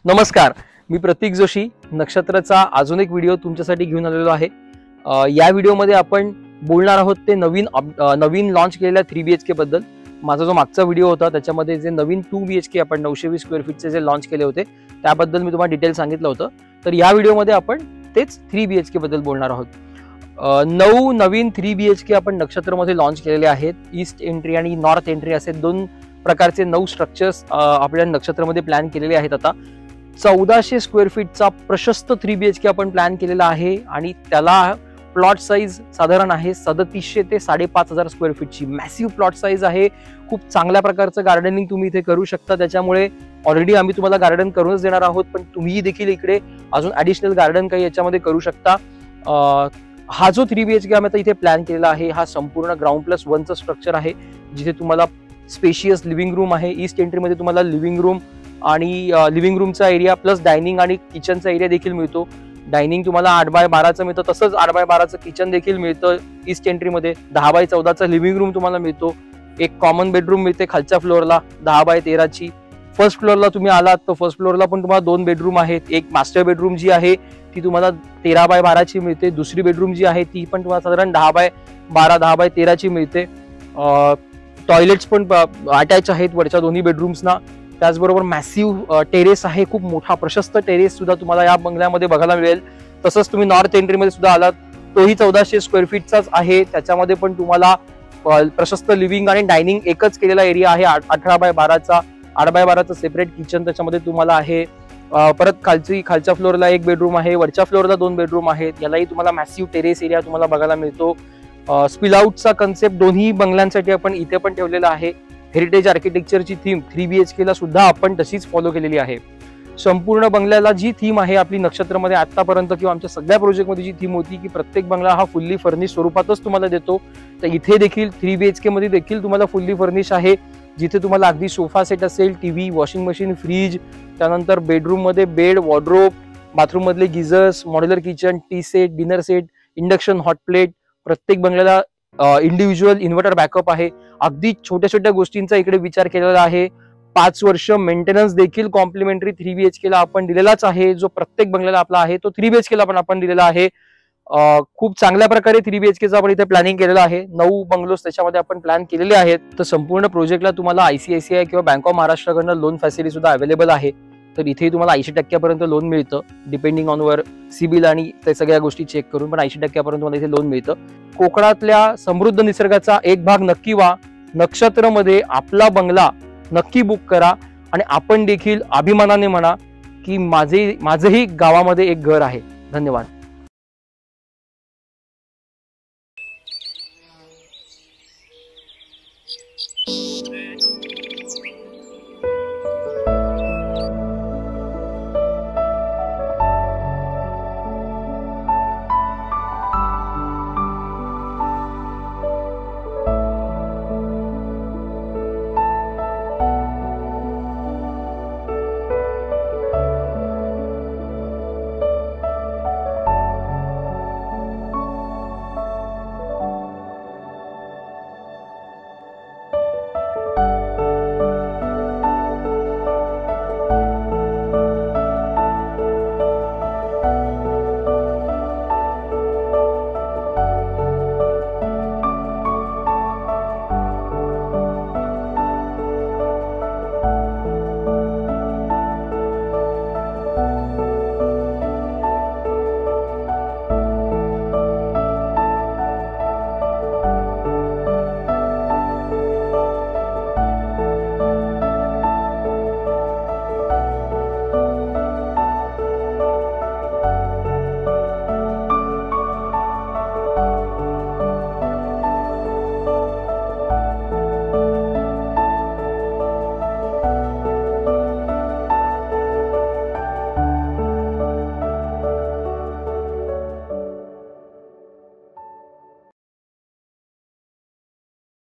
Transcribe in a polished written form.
नमस्कार, मी प्रतीक जोशी. नक्षत्राचा अजून एक व्हिडिओ तुमच्यासाठी घेऊन आलेलो आहे. या व्हिडिओमध्ये आपण बोलणार आहोत ते नवीन लॉन्च केलेल्या 3BHK बद्दल. माझा जो मागचा व्हिडिओ होता त्याच्यामध्ये जे नवीन 2BHK आपण 920 स्क्वेअर फीटचे जे लॉन्च केले होते त्याबद्दल मी तुम्हाला डिटेल सांगितलं होतं. तर या व्हिडिओमध्ये आपण तेच 3BHK बद्दल बोलणार आहोत. 9 नवीन 3BHK आपण नक्षत्रमध्ये लॉन्च केलेले आहेत. ईस्ट एंट्री आणि नॉर्थ एंट्री असे 2 प्रकारचे 9 स्ट्रक्चर्स आपल्या नक्षत्रमध्ये प्लॅन केलेले आहेत. आता 1400 स्क्वेअर फीटचा प्रशस्त 3BHK आपण प्लॅन केलेला आहे आणि त्याला प्लॉट साईज साधारण आहे 3700 ते 5500 स्क्वेअर फीटची. मॅसिव्ह प्लॉट साईज आहे. खूप चांगल्या प्रकारचं गार्डनिंग तुम्ही इथे करू शकता. त्याच्यामुळे ऑलरेडी आम्ही तुम्हाला गार्डन करूनच देणार आहोत, पण तुम्ही देखील इकडे अजून ॲडिशनल गार्डन काही याच्यामध्ये करू शकता. हा जो 3BHK आम्ही आता इथे प्लॅन केलेला आहे हा संपूर्ण ग्राउंड+1चं स्ट्रक्चर आहे, जिथे तुम्हाला स्पेशियस लिव्हिंग रूम आहे. ईस्ट एंट्रीमध्ये तुम्हाला लिव्हिंग रूम आणि लिव्हिंग रूमचा एरिया प्लस डायनिंग आणि किचनचा एरिया देखील मिळतो. डायनिंग तुम्हाला 8x12चं मिळतं, तसंच 8x12चं किचन देखील मिळतं. ईस्ट एंट्रीमध्ये 10x14चा लिव्हिंग रूम तुम्हाला मिळतो. एक कॉमन बेडरूम मिळते खालच्या फ्लोअरला 10x13ची. फर्स्ट फ्लोअरला तुम्ही आलात तर फर्स्ट फ्लोअरला पण तुम्हाला 2 बेडरूम आहेत. एक मास्टर बेडरूम जी आहे ती तुम्हाला 13x12ची मिळते. दुसरी बेडरूम जी आहे ती पण तुम्हाला साधारण 10x12 10x13ची मिळते. टॉयलेट्स पण अटॅच आहेत वरच्या दोन्ही बेडरूम्सना. त्याचबरोबर मॅसिव्ह टेरेस आहे, खूप मोठा प्रशस्त टेरेस सुद्धा तुम्हाला या बंगल्यामध्ये बघायला मिळेल. तसंच तुम्ही नॉर्थ एंट्रीमध्ये सुद्धा आलात तोही 1400 स्क्वेअर फीटचाच आहे. त्याच्यामध्ये पण तुम्हाला प्रशस्त लिव्हिंग आणि डायनिंग एकच केलेला एरिया आहे. 18x12चा 8x12चं सेपरेट किचन त्याच्यामध्ये तुम्हाला आहे. परत खालच्या फ्लोअरला 1 बेडरूम आहे, वरच्या फ्लोअरला 2 बेडरूम आहेत. यालाही तुम्हाला मॅसिव्ह टेरेस एरिया तुम्हाला बघायला मिळतो. स्पिल आउटचा कन्सेप्ट दोन्ही बंगल्यांसाठी आपण इथे पण ठेवलेला आहे. हेरिटेज आर्किटेक्चरची थीम 3BHKला सुद्धा आपण तशीच फॉलो केलेली आहे. संपूर्ण बंगल्याला जी थीम आहे आपली नक्षत्रमध्ये आतापर्यंत किंवा आमच्या सगळ्या प्रोजेक्टमध्ये जी थीम होती की प्रत्येक बंगला हा फुल्ली फर्निश स्वरूपातच तुम्हाला देतो, तर इथे देखील 3BHK मध्ये देखील तुम्हाला फुल्ली फर्निश आहे, जिथे तुम्हाला अगदी सोफा सेट असेल, टीव्ही, वॉशिंग मशीन, फ्रीज, त्यानंतर बेडरूम मध्ये बेड, वॉर्डरोब, बाथरूम मधले geysers, modular kitchen, tea set, dinner set, induction hot plate. प्रत्येक बंगल्याला इंडिव्हिज्युअल इन्व्हर्टर बॅकअप आहे. अगदी छोट्या छोट्या गोष्टींचा इकडे विचार केलेला आहे. 5 वर्ष मेंटेनन्स देखील कॉम्प्लिमेंटरी 3BHKला आपण दिलेलाच आहे. जो प्रत्येक बंगल्याला आपला आहे तो 3BHKला पण आपण दिलेला आहे. खूप चांगल्या प्रकारे 3BHKचं आपण इथे प्लॅनिंग केलेलं आहे. 9 बंगलोज त्याच्यामध्ये आपण प्लॅन केलेले आहेत. तर संपूर्ण प्रोजेक्टला तुम्हाला ICICI किंवा बँक ऑफ महाराष्ट्राकडनं लोन फॅसिलिटी सुद्धा अवेलेबल आहे. तर इथे तुम्हाला 80% लोन मिळतं, डिपेंडिंग ऑन वर सिबिल आणि त्या सगळ्या गोष्टी चेक करून, पण 80% तुम्हाला इथे लोन मिळतं. कोकणातल्या समृद्ध निसर्गाचा एक भाग नक्की व्हा. नक्षत्रमध्ये आपला बंगला नक्की बुक करा आणि आपण देखील अभिमानाने म्हणा की माझेही गावामध्ये एक घर आहे. धन्यवाद.